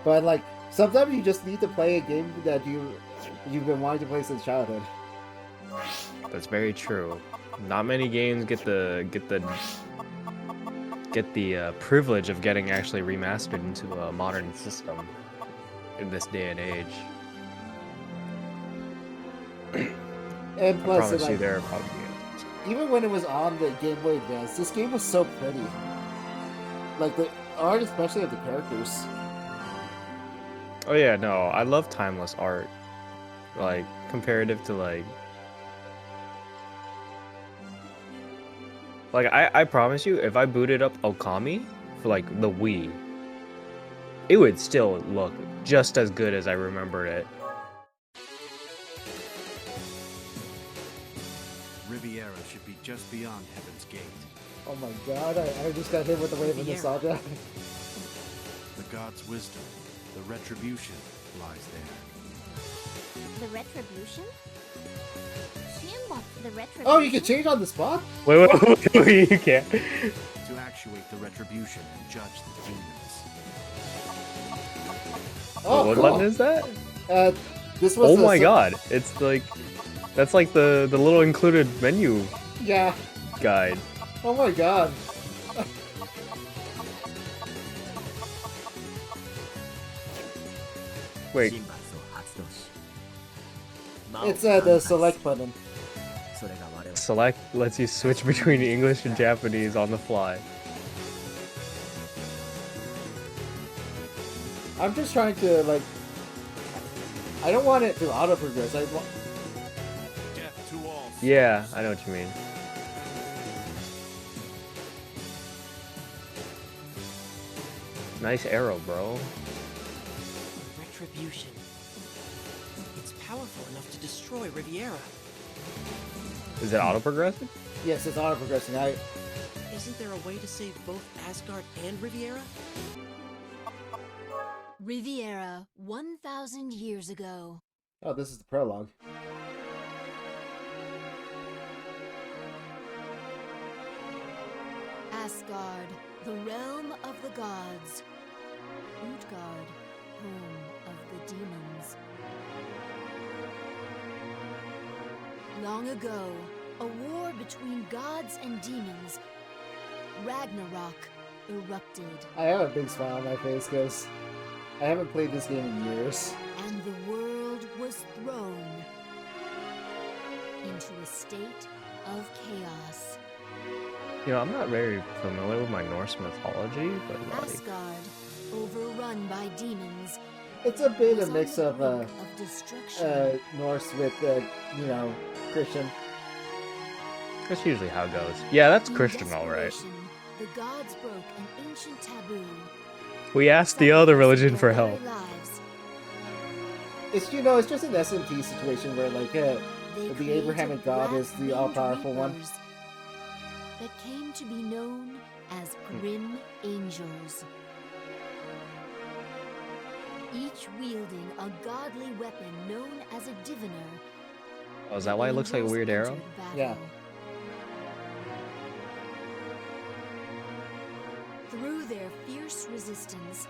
But like sometimes you just need to play a game that you've been wanting to play since childhood. That's very true. Not many games get the privilege of getting actually remastered into a modern system in this day and age. And I plus, promise you, like there are probably. even when it was on the Game Boy Advance, this game was so pretty. Like the art, especially of the characters. Oh yeah, no, I love timeless art. Like comparative to like I promise you, if I booted up Okami for like the Wii, it would still look just as good as I remembered it. Riviera should be just beyond Heaven's Gate. Oh my god, I just got hit with the wave of nostalgia. The god's wisdom, the retribution lies there. The retribution? The retribution? Oh, you can change on the spot? Wait, you can't. To actuate the retribution and judge the demons. Oh, what cool. button is that? This was. Oh my god, it's like that's like the little included menu Yeah. guide. Oh my god. Wait, It's the select button. select lets you switch between English and Japanese on the fly. I'm just trying to like. I don't want it to auto progress. Death to all. Yeah, I know what you mean. Nice arrow, bro. Retribution. It's powerful enough to destroy Riviera. Is it auto progressive? Yes, it's auto progressing. Isn't there a way to save both Asgard and Riviera? Riviera, 1,000 years ago. Oh, this is the prologue. Asgard, the realm of the gods. Utgard, home of the demons. Long ago, a war between gods and demons, Ragnarok, erupted. I have a big smile on my face because I haven't played this game in years. And the world was thrown into a state of chaos. You know, I'm not very familiar with my Norse mythology, but like, Asgard, overrun by demons, It's a bit was a on mix the of brink of destruction. Norse with Christian. that's usually how it goes. Yeah, that's In Christian, all right. desperation, the gods broke an ancient taboo. We asked the other religion for sacrificing help. their lives. It's just an SMT situation where like They the created Abrahamic God is the black-winged all-powerful one. reapers that came to be known as grim angels. Each wielding a godly weapon known as a diviner. Oh, is that why it looks like a angels weird arrow? entered battle. Yeah. Through their fierce resistance,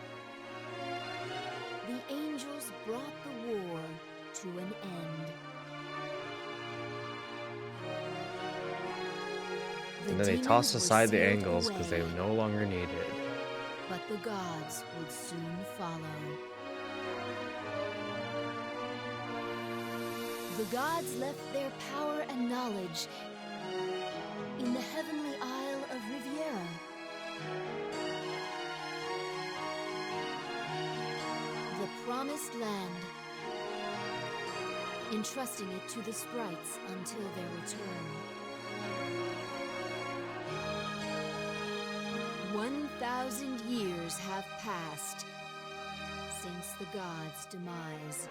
the angels brought the war to an end. The And then they demons tossed were aside the sealed angles because away, they no longer needed. but the gods would soon follow. The gods left their power and knowledge in the heavenly isle of Riviera. The promised land, entrusting it to the sprites until their return. 1,000 years have passed since the gods' demise.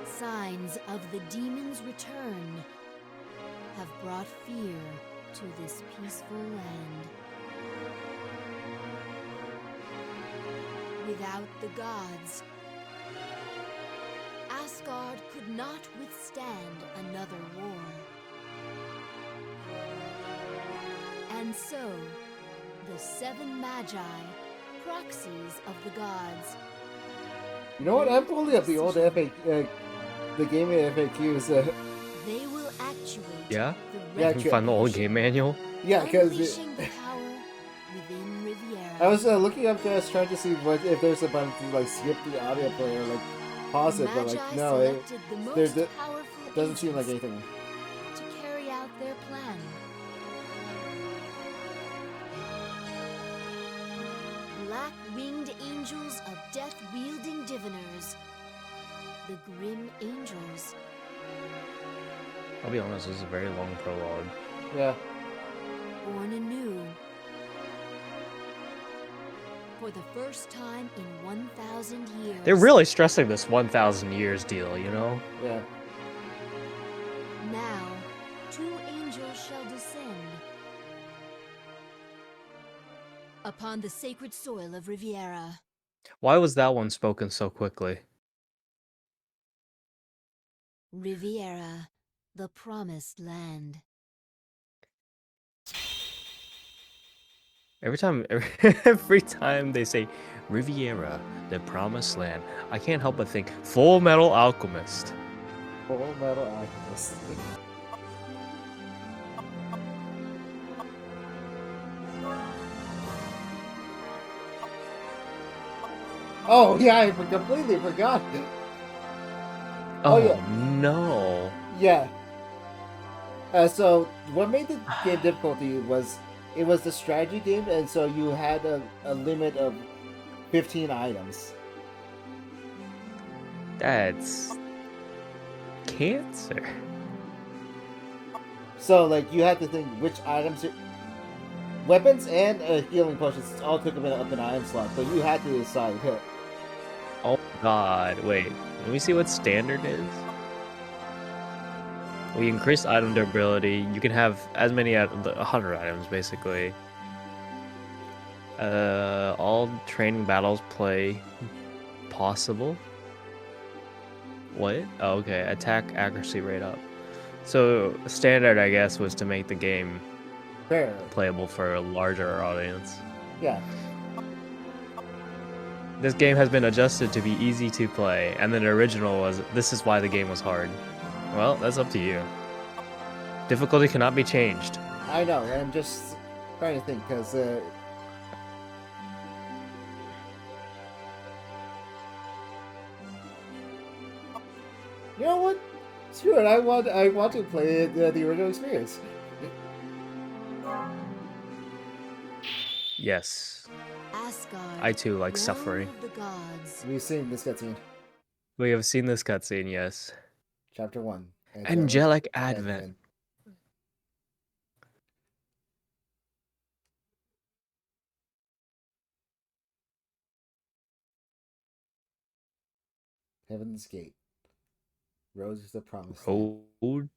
Signs of the demon's return have brought fear to this peaceful land. Without the gods, Asgard could not withstand another war. And so, The 7 Magi, proxies of the gods. You know what? I'm pulling up the old the game FAQs. They will actuate Yeah? the Yeah, You can find the old game manual. Yeah, because unleashing the power within Riviera. I was looking up this, trying to see if there's a button to like skip the audio player, like pause it, but like Magi no, it selected the most there's- powerful doesn't seem like agents anything. to carry out their plan. Black-winged angels of death-wielding diviners. The Grim Angels. I'll be honest, this is a very long prologue. Yeah. Born anew. For the first time in 1,000 years. They're really stressing this 1,000 years deal, you know? Yeah. Now, 2 angels shall descend upon the sacred soil of Riviera. Why was that one spoken so quickly? Riviera, the promised land. Every time, every time they say Riviera, the promised land, I can't help but think Full Metal Alchemist. Full Metal Alchemist. Oh yeah, I completely forgot. Oh, yeah. no. Yeah. So what made the game difficulty was it was the strategy game, and so you had a limit of 15 items. That's cancer. So like you had to think which items, weapons and healing potions all took up an item slot, so you had to decide. Oh god, wait. Let me see what standard is. We increase item durability. You can have as many 100 items basically. All training battles play possible. What? Oh, okay. Attack accuracy rate up. So standard, I guess, was to make the game Fair. playable for a larger audience. Yeah. This game has been adjusted to be easy to play, and then the original was, this is why the game was hard. Well, that's up to you. Difficulty cannot be changed. I know. I'm just trying to think because. You know what? Screw it. I want to play the original experience. Yes. Asgard, I too like realm suffering. of the gods. We've seen this cutscene. We have seen this cutscene, yes. Chapter 1. Angelic Advent. Heaven's Gate. Rose is the promised. Road.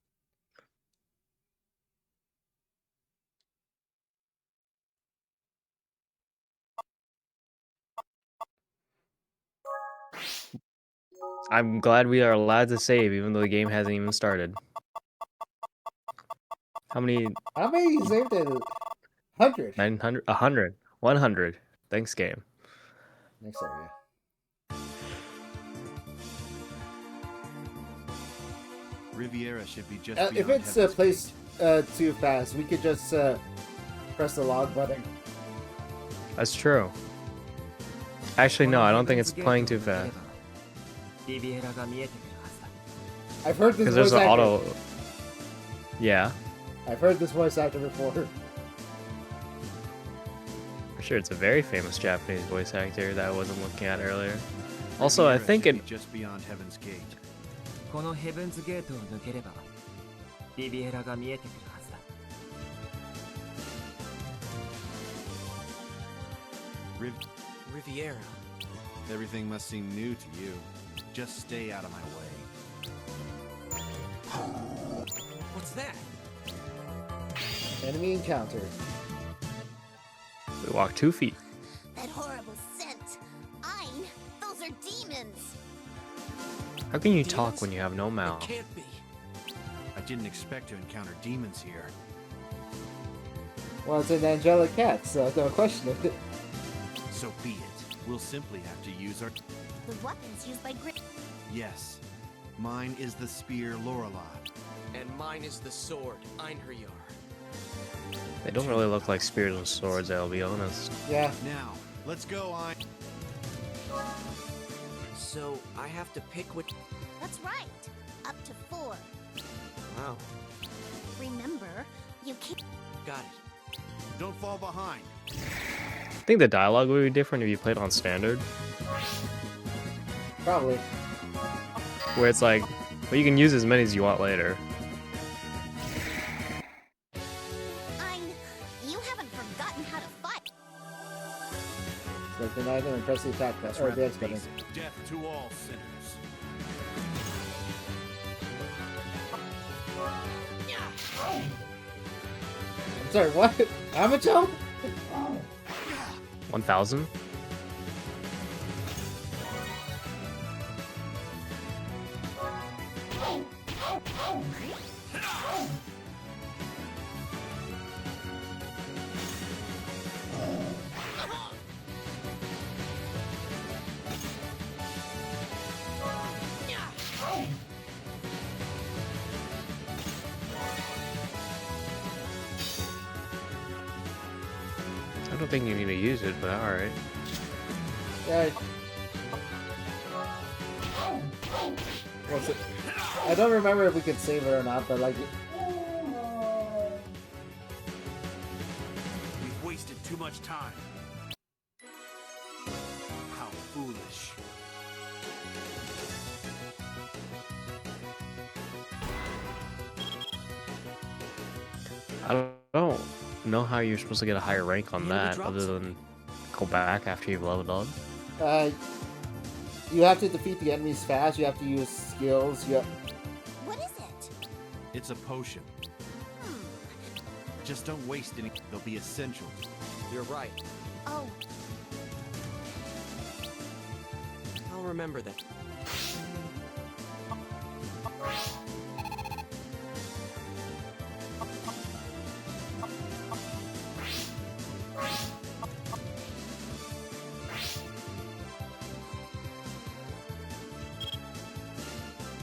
I'm glad we are allowed to save even though the game hasn't even started. How many? How many you saved it? 100. 900? 100. 100. Thanks, game. Next area. Riviera should be just If beyond it's Heaven's placed Gate. too fast, we could just press the log button. That's true. Actually, no, I don't think it's playing too fast. I've heard this Because voice there's an actor. auto. Yeah, I've heard this voice actor before. for sure. It's a very famous Japanese voice actor that I wasn't looking at earlier. Also, I Riviera think should it. be just beyond Heaven's Gate. このヘブンズゲートを抜ければリビエラが見えてくるはずだ。 Riviera. Everything must seem new to you. Just stay out of my way. What's that? Enemy encounter. We walk 2 feet. That horrible scent. Ein, those are demons. How can you Demons? talk when you have no It mouth? can't be. I didn't expect to encounter demons here. Well, it's an angelic cat, so don't question it. So be it. We'll simply have to use our... The weapons used by Grit. Yes. Mine is the spear Lorelei. And mine is the sword, Einherjar. They don't really look like spears and swords, I'll be honest. Yeah. Now, let's go, So, I have to pick which... That's right. Up to 4. Wow, Remember, you can't. got it. Don't fall behind. I think the dialogue would be different if you played on standard, Probably. where it's like, well, you can use as many as you want later. You haven't forgotten how to fight. So deny them and press the attack button, or the X button. basic. Death to all sinners. I'm sorry, what? How much jump? 1,000? I don't think you need to use it, but alright. Yeah. What's it? I don't remember if we could save it or not, but like... We've wasted too much time. How foolish. I don't know how you're supposed to get a higher rank on You know the that, drops? other than go back after you've leveled up. You have to defeat the enemies fast, you have to use skills, you have... What is it? It's a potion. Hmm. Just don't waste any. They'll be essential. You're right. Oh, I'll remember that.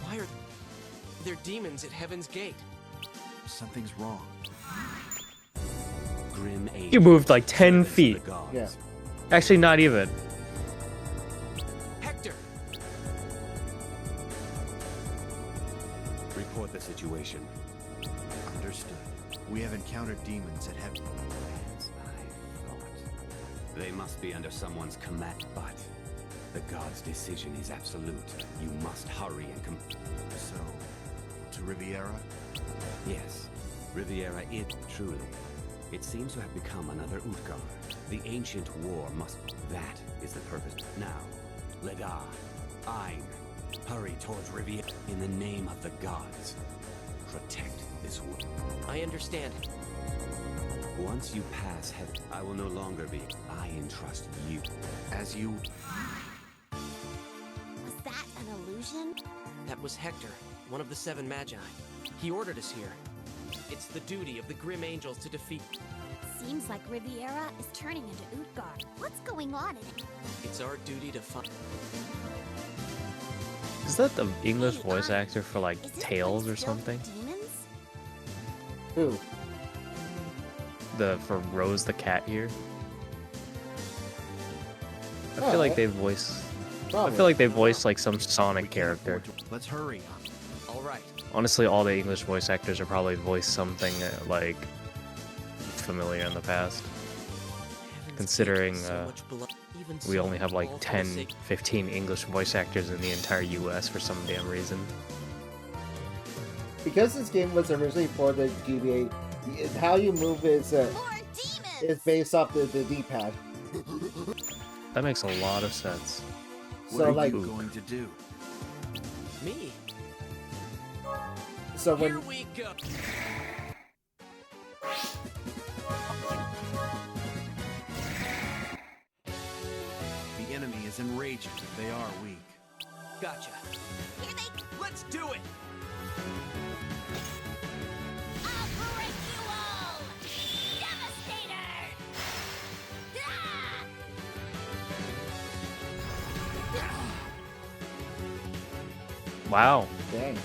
Why are there demons at Heaven's Gate? Something's wrong. Grim age. You moved like 10 Service to feet. the gods. Yeah. Actually, not even. Hector! Report the situation. Understood. We have encountered demons at heaven. As I thought. They must be under someone's command, but the god's decision is absolute. You must hurry and So, to Riviera? Yes, Riviera is truly. It seems to have become another Utgard. The ancient war must... That is the purpose. Now, Ledar, Ein, hurry towards Riviera in the name of the gods. Protect this world. I understand. Once you pass heaven, I will no longer be. I entrust you. As you... was that an illusion? That was Hector, one of the 7 Magi. He ordered us here. It's the duty of the Grim Angels to defeat... Seems like Riviera is turning into Utgard. What's going on in it? It's our duty to fight. Is that the English Hey, voice actor for like Is this Tails place or filled with something? Demons? Who? For Rose the cat here. I Oh, feel like yeah. they voice. I Probably. feel like they voiced like some we Sonic can't character. afford to- Let's hurry. All right. Honestly, all the English voice actors are probably voiced something like familiar in the past. Heaven's Considering, Gate, so much blood. Even We so, only have like all for the 10, sake- 15 English voice actors in the entire US for some damn reason. Because this game was originally for the GBA, how you move is More demons! is based off the D-pad. That makes a lot of sense. What So are like, you going to do? Me. so Here when we go. The enemy is enraged. They are weak. Gotcha. Here they... Let's do it. I'll break you all! Devastator! Wow. Dang.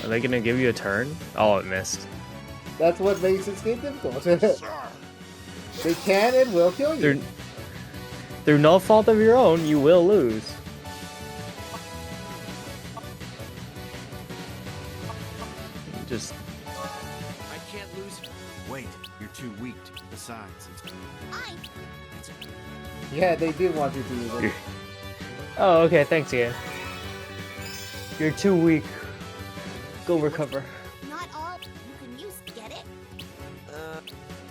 Are they gonna give you a turn? Oh, it missed. That's what makes this game difficult. They can and will kill you. Through no fault of your own, you will lose. Just I can't lose. Wait, you're too weak. Besides, Yeah, they do want you to use it. oh, okay. Thanks, Ian. You're too weak. Go recover. Not all you can use. Get it?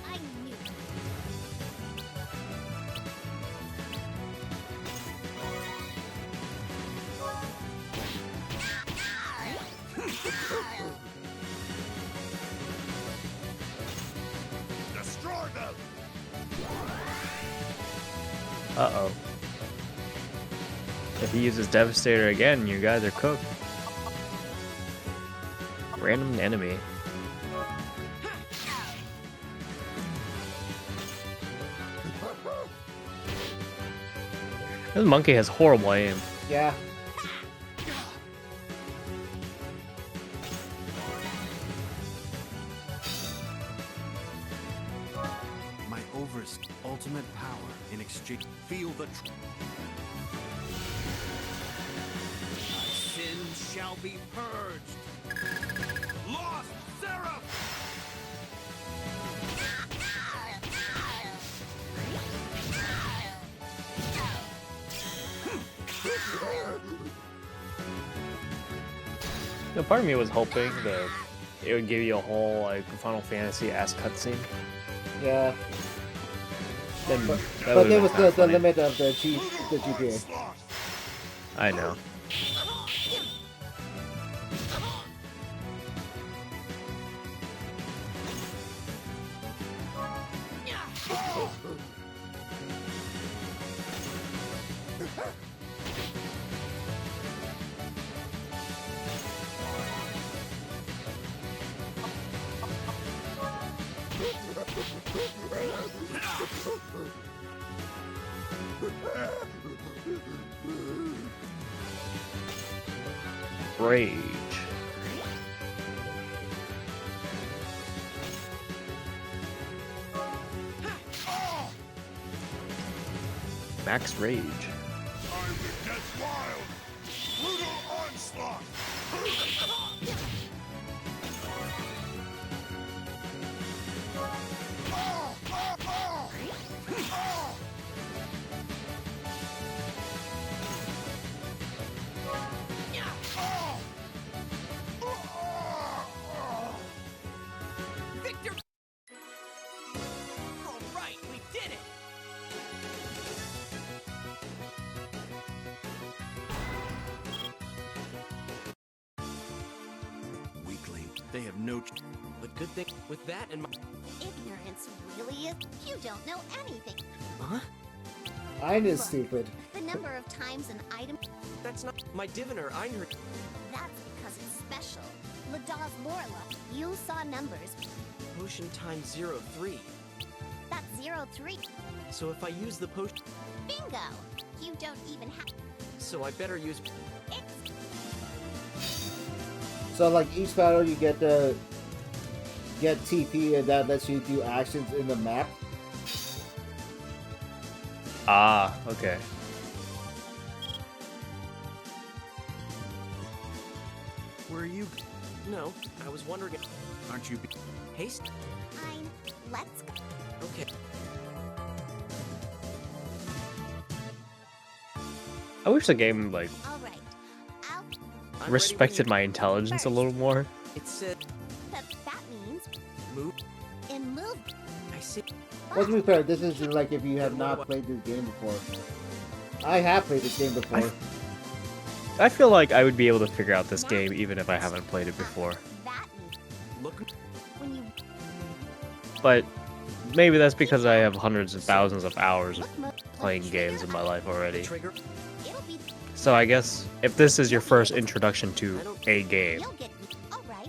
I knew. destroy them. Uh-oh. If he uses Devastator again, you guys are cooked. Random enemy. This monkey has horrible aim. Yeah. My ultimate power in exchange. Feel the. My sin shall be purged. Lost Seraph. No, part of me was hoping that it would give you a whole like Final Fantasy ass cutscene. Yeah. Then But that would've there been was kinda the funny. limit of the GPA. I know. Rage. Max Rage. I'm the Death Wild. Brutal onslaught. Victor! All right, we did it! Weakling. They have no. But good thing with that and my. Ignorance really is. You don't know anything. Huh? Mine is stupid. The number of times an item. That's not my diviner. I heard. That's because it's special. Ladaz Lorla. You saw numbers. Potion times 03. That's 03. So if I use the potion. Bingo! You don't even have. So I better use. So like each battle you get TP and that lets you do actions in the map. Ah, okay. Where are you? No, I was wondering if. Aren't you? Haste? Let's go. Okay. I wish the game like Alright. I'll. I'm ready respected when my intelligence a little more. It said That means. move. In move. I see. Well, to be fair, this is like if you have not played this game before. I have played this game before. I feel like I would be able to figure out this game even if I haven't played it before. That means. Look. When you. But maybe that's because I have hundreds of thousands of hours of Look, playing games in my life already. Trigger. It'll be. So I guess if this is your first introduction to a game, You'll get. Alright.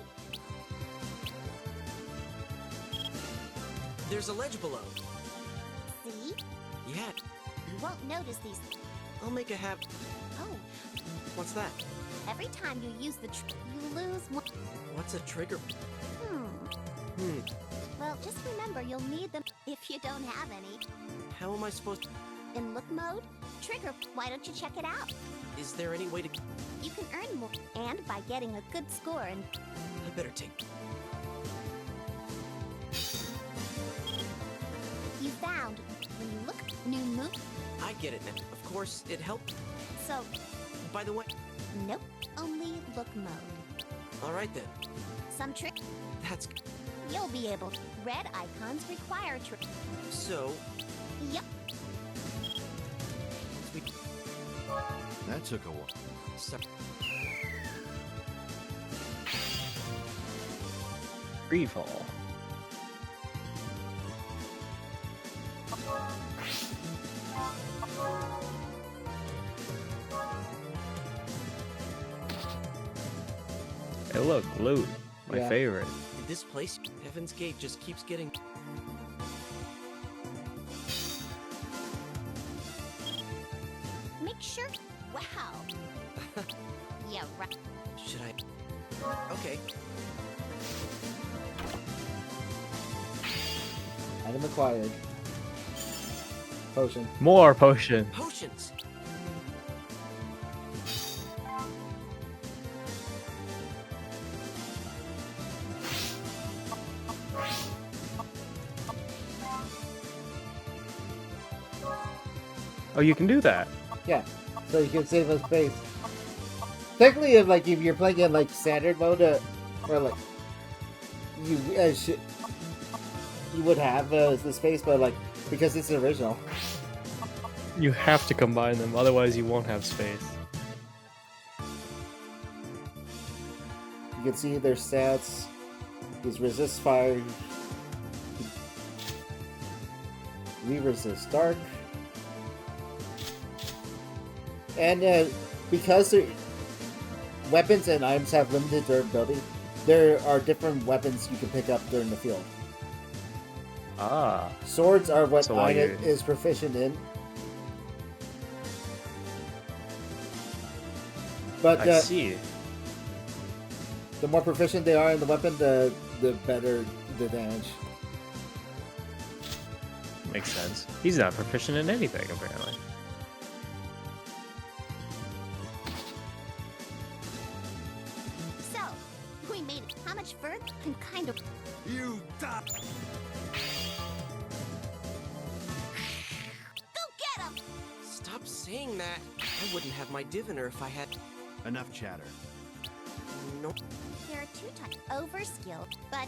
There's a ledge below. See? Yeah. You won't notice these. I'll make a habit. Oh, What's that? every time you use the you lose one. What's a trigger? Hmm. Well, just remember you'll need them if you don't have any. How am I supposed to... In look mode, trigger. Why don't you check it out? Is there any way to... You can earn more, and by getting a good score and I better take... you found when you look new move. I get it now. Of course, it helped. So, By the way... nope, only look mode. Alright then. Some trick That's... you'll be able to. Red icons require trick. So... Yep. That took a while. Sorry. Free fall. Hey, look, loot. My Yeah. favorite. This place, Heaven's Gate, just keeps getting... Make sure. Wow. Yeah, right. Should I... Okay. Item acquired. Potion. More potion. Potions! Oh, you can do that. Yeah, so you can save us space. Technically, if you're playing in like standard mode, or like you you would have the space, but like because it's original. You have to combine them, otherwise you won't have space. You can see their stats. These resist fire. We resist dark. And because weapons and items have limited durability, there are different weapons you can pick up during the field. Ah. Swords are what So while Ina you're- is proficient in. But I see. the more proficient they are in the weapon, the better the damage. Makes sense. He's not proficient in anything, apparently. So, we made it. How much further can kind of. You die! Go get him! Stop saying that. I wouldn't have my diviner if I had... Enough chatter. Nope. There are two types. Overskilled, but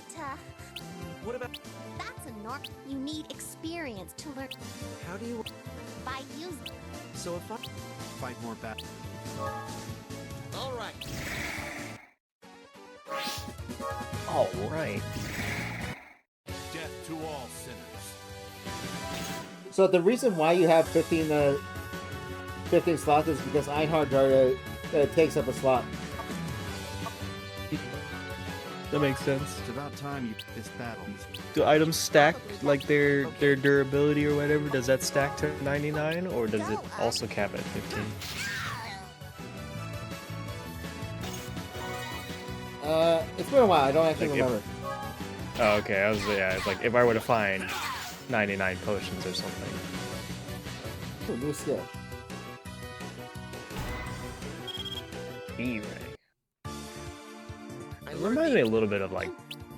What about... that's a norm. You need experience to learn How do you... by using. So if I... Fight more battles. Alright. Alright. Death to all sinners. So the reason why you have 15 slots is because Einhard takes up a slot. That makes sense. It's about time you this battle. Do items stack, like their durability or whatever? Does that stack to 99, or does it also cap at 15? It's been a while. I don't actually Like if- remember. Oh, okay. It's like if I were to find 99 potions or something. Ooh, new skill. E-ray. I It learned reminds the... me a little bit of like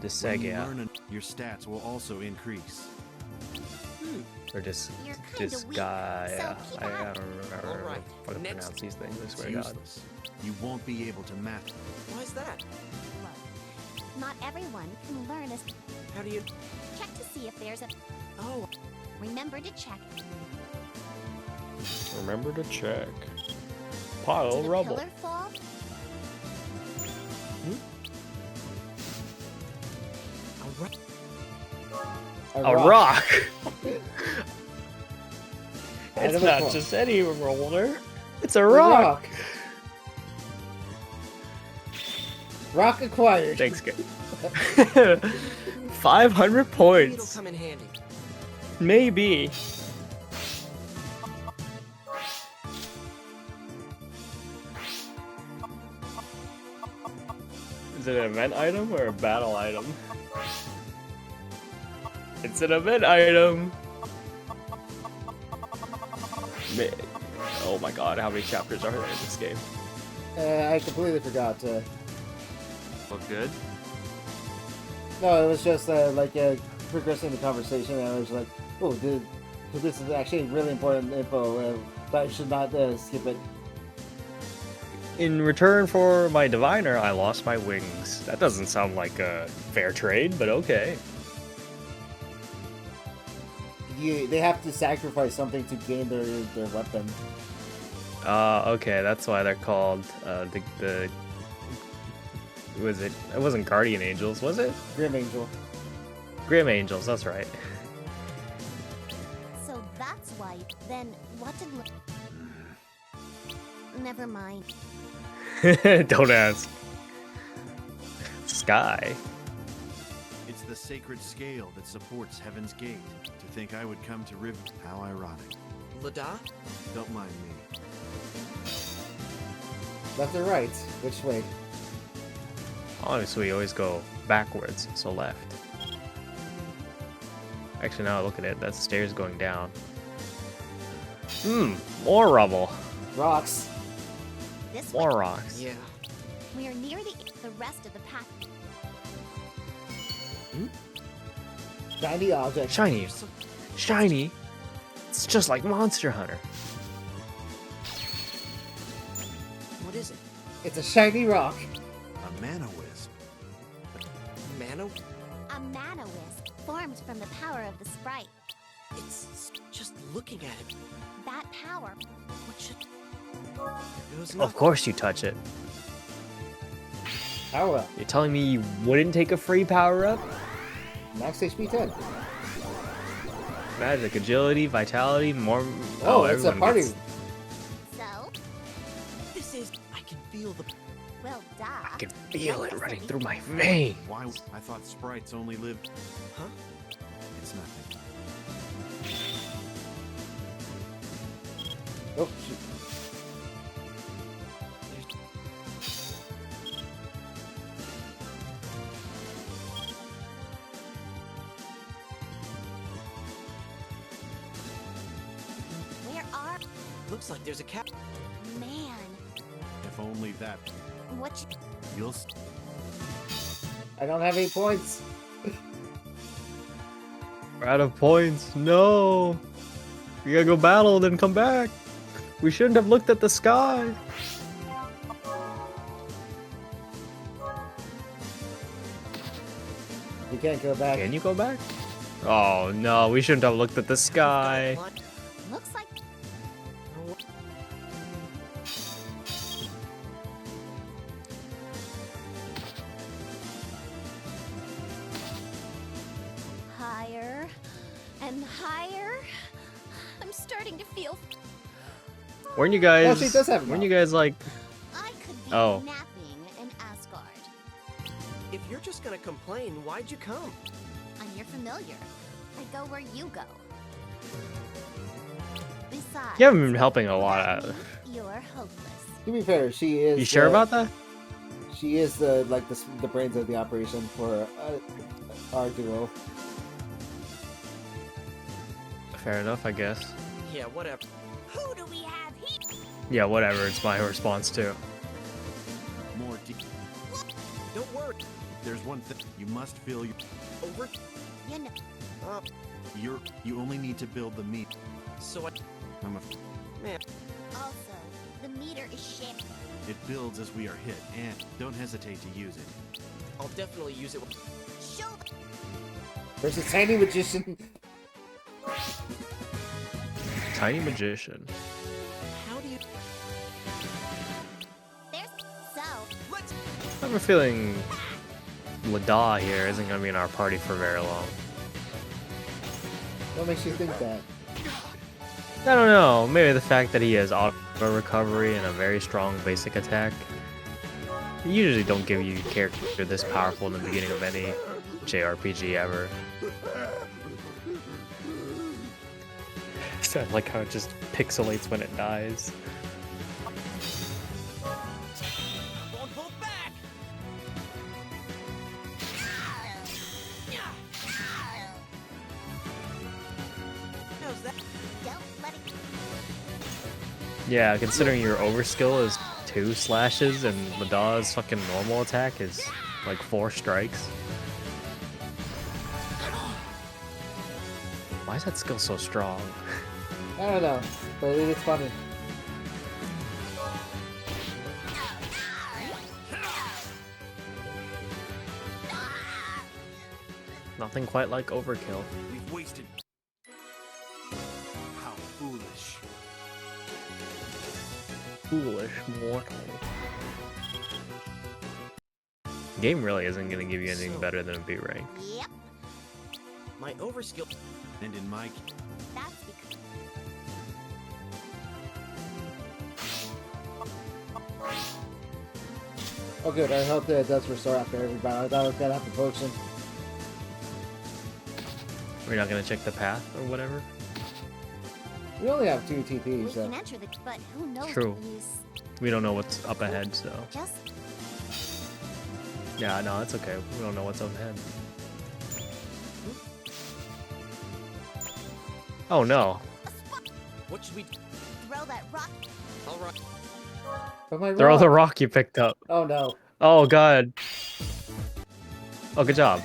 the When you Sega learn your stats will also increase. or this You're kinda weak, guy. so keep I at it. don't remember Alright, how to next. pronounce these things. I It's swear to God. useless. You won't be able to match. Why's that? Look, not everyone can learn as. How do you... Check to see if there's a. Oh, Remember to check. Remember to check. Did Pile a rubble. pillar fall? alright. A rock. Item It's not acquired. just any roller. It's a A rock. Rock acquired. Thanks, guys. 500 Maybe it'll points. come in handy. Maybe. Is it an event item or a battle item? It's an event item! Man. Oh my god, how many chapters are there in this game? I completely forgot. Look good? No, it was just progressing the conversation, and I was like, oh, this is actually really important info, but I should not skip it. In return for my diviner, I lost my wings. That doesn't sound like a fair trade, but okay. They have to sacrifice something to gain their weapon. Okay, that's why they're called the was it? It wasn't Guardian Angels, was it? Grim Angel. Grim Angels, that's right. So that's why. Then what did? Never mind. Don't ask. Sky. It's the sacred scale that supports Heaven's Gate. To think I would come to Riv. How ironic. Lada? Don't mind me. Left or right? Which way? Obviously, we always go backwards, so left. Actually, now look at it. That stairs going down. More rubble. Rocks. This More way. rocks. Yeah. We are near the rest of the path. Shiny object. Shiny. Shiny. It's just like Monster Hunter. What is it? It's a shiny rock. A mana wisp. Mana? A mana wisp formed from the power of the sprite. It's just looking at it. That power. What should? It was Of course you touch it. Power up. You're telling me you wouldn't take a free power up? Max HP 10. Magic, agility, vitality, more. Oh, it's a everyone party. gets- So, This is. I can feel the. well, duh. I can feel it running through my veins. Why? I thought sprites only lived. Huh? It's nothing. Oh, shoot. Where are? Looks like there's a cap. Man, If only that. what? You'll. I don't have any points. We're out of points. No. We gotta go battle, then come back. We shouldn't have looked at the sky. You can't go back. Can you go back? Oh no, we shouldn't have looked at the sky. Looks like higher and higher. I'm starting to feel. Weren't you guys? Oh, she does have a weren't mouth. you guys like? I could be Oh. napping in Asgard. If you're just gonna complain, why'd you come? I'm your familiar. I go where you go. Besides, You haven't been helping a lot. without me, you're hopeless. To be fair, she is. You sure about that? She is the brains of the operation for our duo. Fair enough, I guess. Yeah, whatever. Who do we have here? Yeah, whatever. It's my response too. More deep. Don't worry. There's one thing you must feel. Over. You know, You only need to build the meat. So I. I'm a. Man. also, the meter is shit. It builds as we are hit, and don't hesitate to use it. I'll definitely use it. Show There's a tiny magician. Tiny magician. How do you? there's so. Let's. I have a feeling Lada here isn't gonna be in our party for very long. What makes you think that? I don't know. Maybe the fact that he has auto recovery and a very strong basic attack. They usually don't give you a character this powerful in the beginning of any JRPG ever. So I like how it just pixelates when it dies. Won't hold back. Yeah, considering your overskill is 2 slashes and Ladaw's fucking normal attack is like 4 strikes. Why is that skill so strong? I don't know, but it's funny. Nothing quite like overkill. We've wasted. How foolish. Foolish mortal. Game really isn't gonna give you anything better than a B rank. Yep, My overskill. And in my that's because. Oh good, I hope that it does restore after everybody. I thought I was gonna have to potion. We're not gonna check the path or whatever. We only have 2 We TPs, so can enter the. But who knows? True. what use. We don't know what's up ahead, so Just yeah, no, it's okay. We don't know what's up ahead. Oh no! What should we do? throw that rock. All right. but my Throw the rock- rock you picked up. Oh no. Oh god. Oh, good job.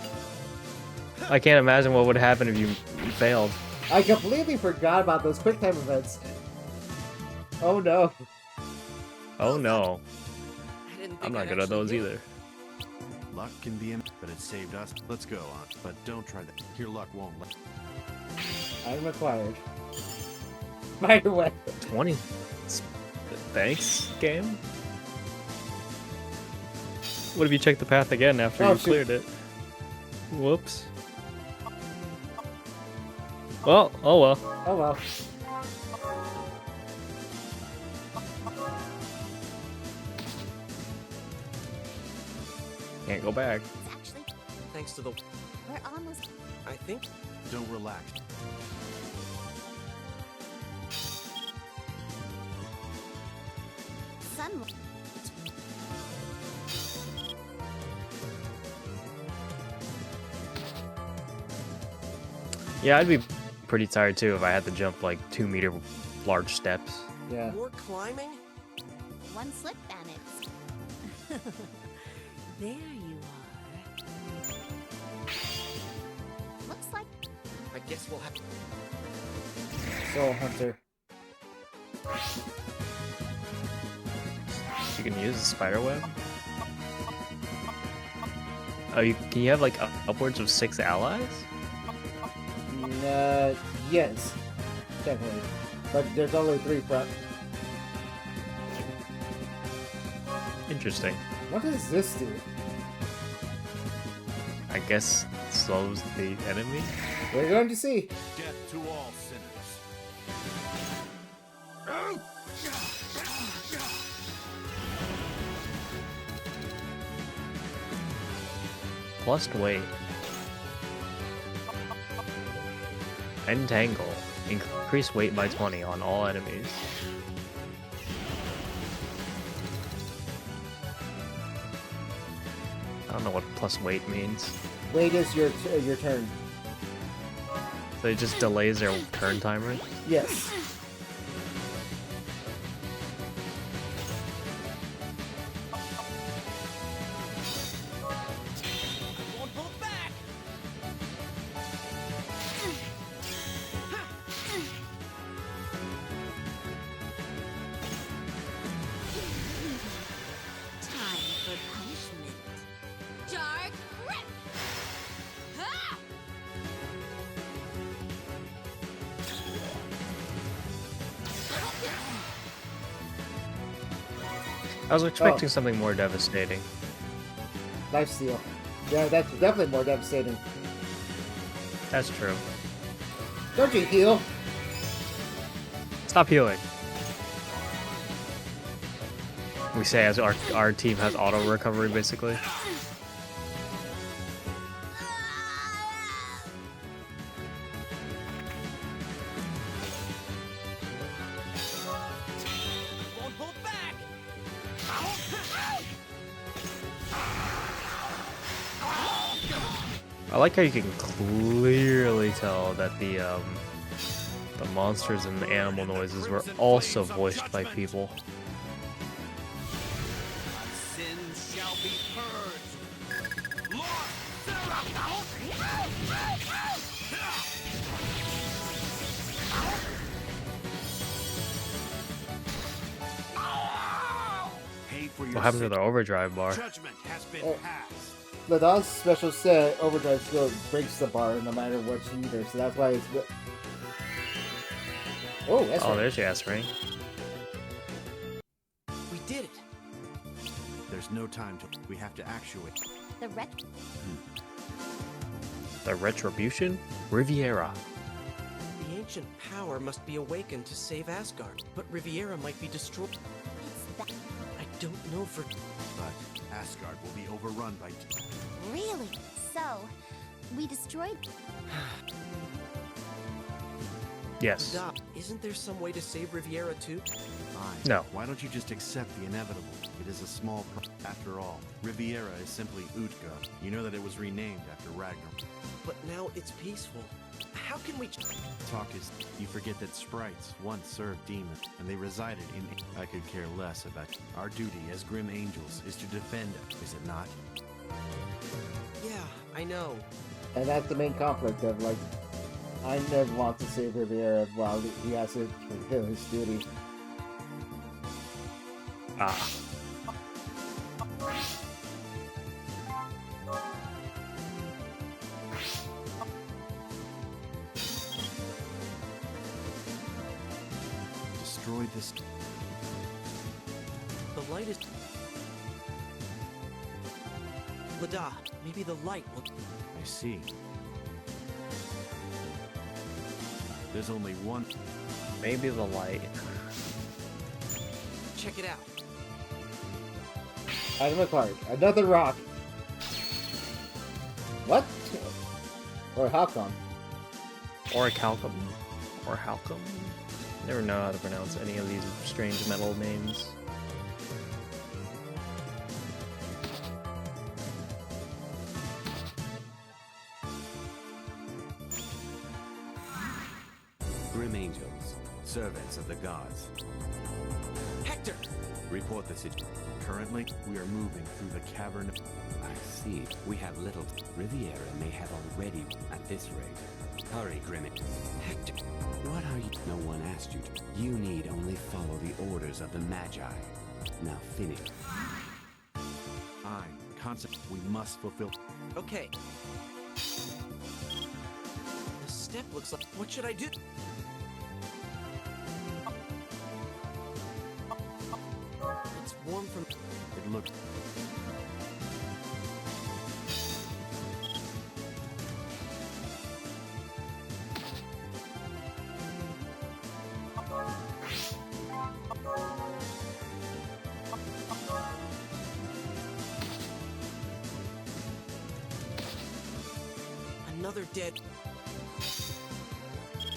I can't imagine what would happen if you failed. I completely forgot about those quick time events. Oh no. Oh no. I didn't think I'm not I'd good at actually those hit. either. luck can be, but it saved us. Let's go on, but don't try that. Your luck won't let. I'm acquired. Spider web. 20. Thanks, game. What if you checked the path again after Oh, you shoot. cleared it? Whoops. Well, oh well. Oh well. Can't go back. It's actually. Thanks to the. We're almost. I think. Don't relax. Sunlight. Yeah, I'd be pretty tired too if I had to jump like 2-meter large steps. Yeah. More climbing? One slip and it's. There you are. Looks like. I guess we'll have. Soul Hunter. You can use the spider web. Oh, can you have like upwards of 6 allies? Yes. Technically. But there's only 3 front. Interesting. What does this do? I guess slows the enemy. We're going to see. Death to all sinners. Plus weight. Entangle. Increase weight by 20 on all enemies. I don't know what plus weight means. Wait is your turn. So it just delays their turn timer? Yes. Won't hold back! Time for punishment. Dark Grip! Ha! I was expecting something more devastating. Lifesteal. Yeah, that's definitely more devastating. That's true. Don't you heal? Stop healing. We say as our team has auto recovery basically. Won't hold back! I like how you can clearly tell that the The monsters and the animal noises were also voiced by people. Sin shall be purged. Pay for your What happened to sin. the overdrive bar? Judgment has been Oh. passed. Ladon's special set, Overdrive still breaks the bar no matter what either, so that's why it's. Oh, that's Oh, right. there's your ass ring. We did it. There's no time to. We have to actuate. The wreck. The Retribution? Riviera. The ancient power must be awakened to save Asgard, but Riviera might be destroyed. It's that. I don't know for. But Asgard will be overrun by. Really? So, we destroyed. Yes. Stop. Isn't there some way to save Riviera too? Fine. No. Why don't you just accept the inevitable? It is a small. After all, Riviera is simply Utgard. You know that it was renamed after Ragnarok. But now it's peaceful. How can we? Talk is. You forget that sprites once served demons, and they resided in. I could care less about. Our duty as grim angels is to defend. Is it not? Yeah, I know. And that's the main conflict of, like, I never want to save Riviera while he has to fulfill his duty. Ah. Destroy this. The light is. Lada, maybe the light will. I see. There's only one. Maybe the light. Check it out. Item acquired. Another rock. What? Or Halcon. Or a Calcum. Or Halcum. Never know how to pronounce any of these strange metal names. Grim angels, servants of the gods. Hector! Report the situation. Currently, we are moving through the cavern. I see. We have little. Riviera may have already at this rate. Hurry, Grim. Hector! What are you? No one asked you to. You need only follow the orders of the Magi. Now finish. I, concept. We must fulfill. Okay. The step looks like. What should I do? It's warm from. It looks. Another dead.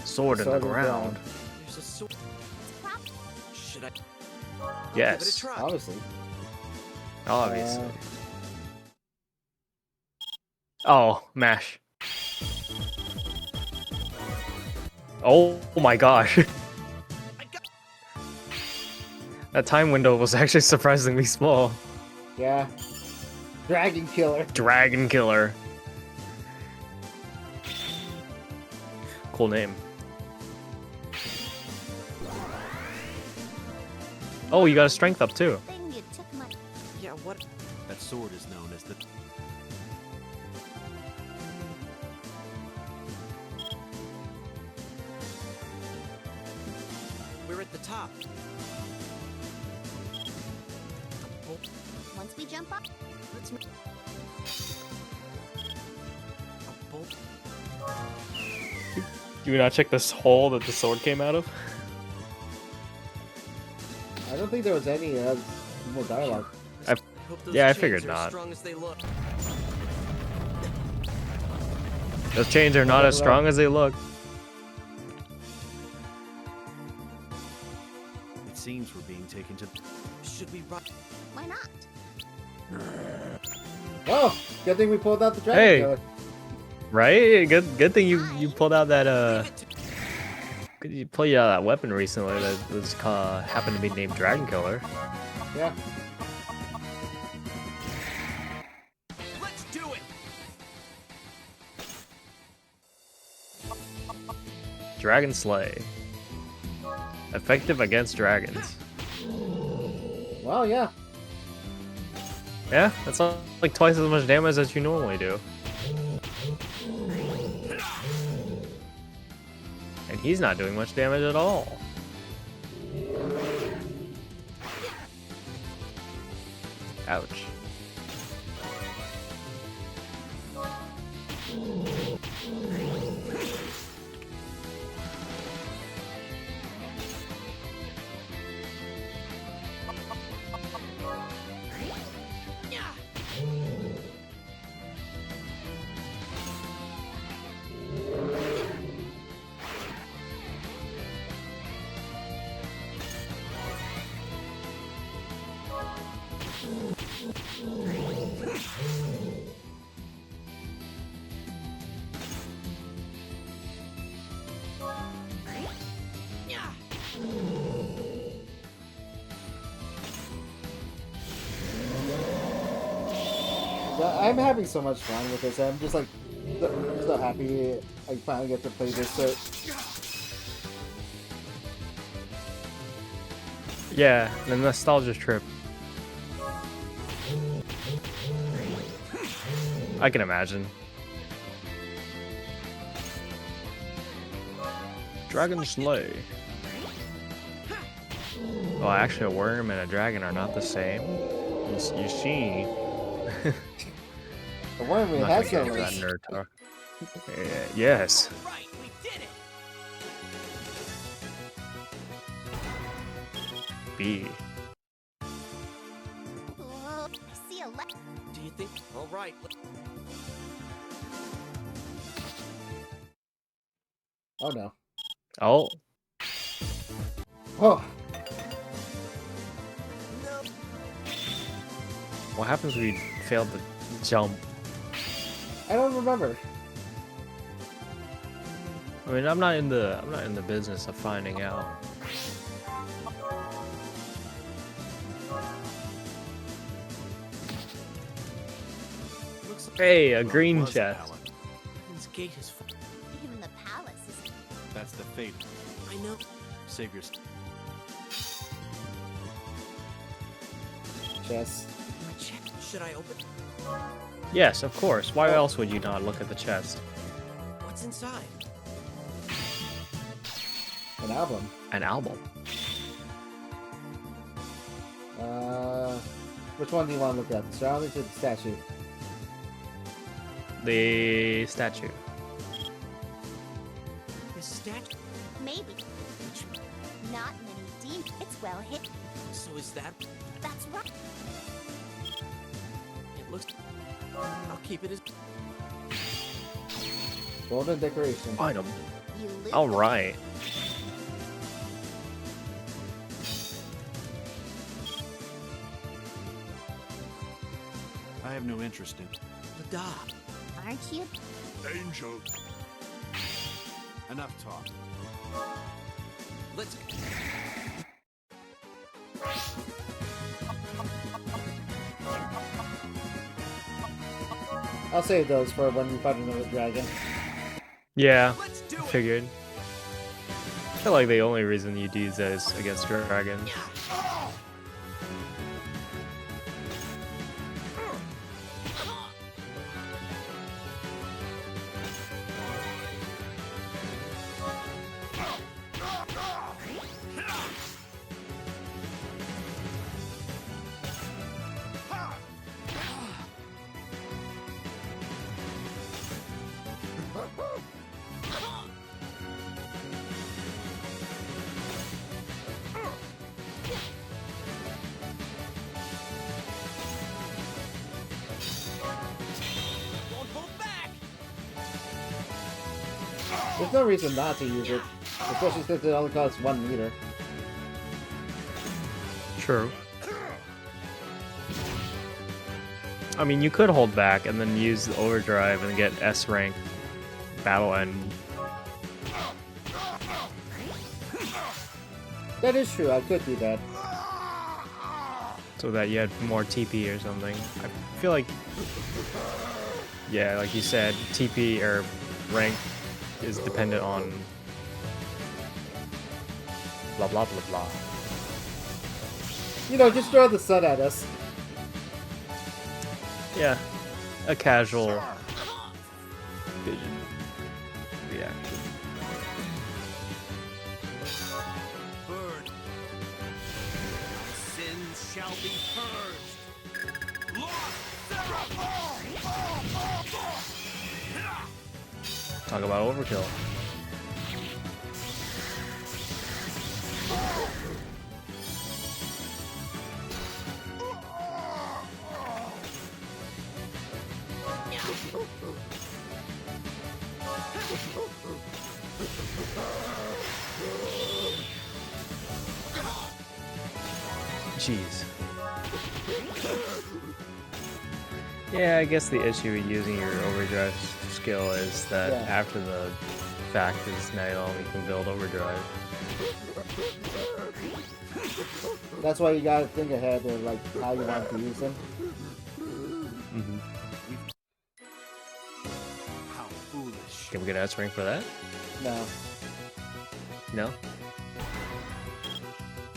Sword in the Sword in the ground. There's a sword. It's prop. Should I? Give it a Yes. try. Obviously. Obviously. Oh, mash. Oh my gosh. I got. That time window was actually surprisingly small. Yeah. Dragon Killer. Dragon Killer. Cool name. Oh, you got a strength up too. Thing you took my. Yeah. What? That sword is known as the. We're at the top. Oh, Once we jump up. let's. A bolt. Do you not check this hole that the sword came out of? I don't think there was any more dialogue. I hope those yeah, I chains figured are not. As strong as they look. Those chains are not as strong as they look. It seems we're being taken to. Should we run? Why not? Oh, good thing we pulled out the Dragon Hey. Killer. Right? Good thing you pulled out that Leave it to- You played that weapon recently that was happened to be named Dragon Killer. Yeah. Let's do it. Dragon Slay. Effective against dragons. Well, yeah. Yeah, that's like twice as much damage as you normally do. And he's not doing much damage at all. Ouch. I'm having so much fun with this. I'm just like so happy I finally get to play this. So Yeah, the nostalgia trip. I can imagine. Dragon Slay. Well, actually, a worm and a dragon are not the same. You see. the worm I'm not has gonna no get into that race. nerd talk. Yes. Right, we did it. B. Whoa, I see a left. Do you think? All right. Oh no. Oh. Oh. What happens when you fail to jump? I don't remember. I mean, I'm not in the business of finding out. Looks like Hey, a Well, it green was a chest. pallet. Heaven's Gate is full. Even the palace is. That's the fate. I know. Save your. Chess. My check. Should I open? Yes, of course. Why else would you not look at the chest? What's inside? An album. An album. Which one do you want to look at? The surroundings or the statue? The statue. This statue. Maybe. Not many demons. It's well hit. So is that? That's right. It looks. I'll keep it as. Golden decoration. Item. You lose. All right. I have no interest in. Lada. Aren't you? Angel. Enough talk. Let's. I'll save those for when we fight another dragon. Yeah, Let's do it. figured. I feel like the only reason you'd use that is against dragons. Won't hold back. There's no reason not to use it, especially since it only costs 1 meter. True. I mean, you could hold back and then use the overdrive and get S rank battle end. That is true. I could do that. So that you had more TP or something. I feel like, yeah, like you said, TP or rank is dependent on blah blah blah blah. You know, just throw the sun at us. Yeah, a casual vision reaction. Burn. Sins shall be purged. Talk about overkill. Jeez. Yeah, I guess the issue with using your overdrive skill is that Yeah. after the fact is now you can build overdrive. That's why you gotta think ahead of like how you want to use them. Mm-hmm. How foolish. Can we get S rank for that? No. No?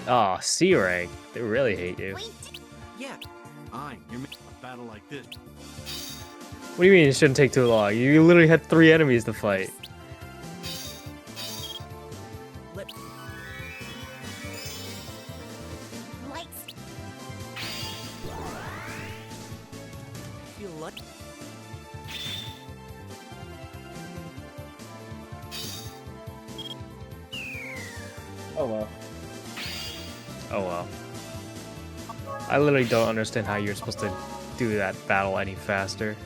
Oh, C rank. They really hate you. Wait, Yeah, You're making a battle like this. What do you mean it shouldn't take too long? You literally had 3 enemies to fight. let lights. feel like Oh well. Oh well. I literally don't understand how you're supposed to do that battle any faster.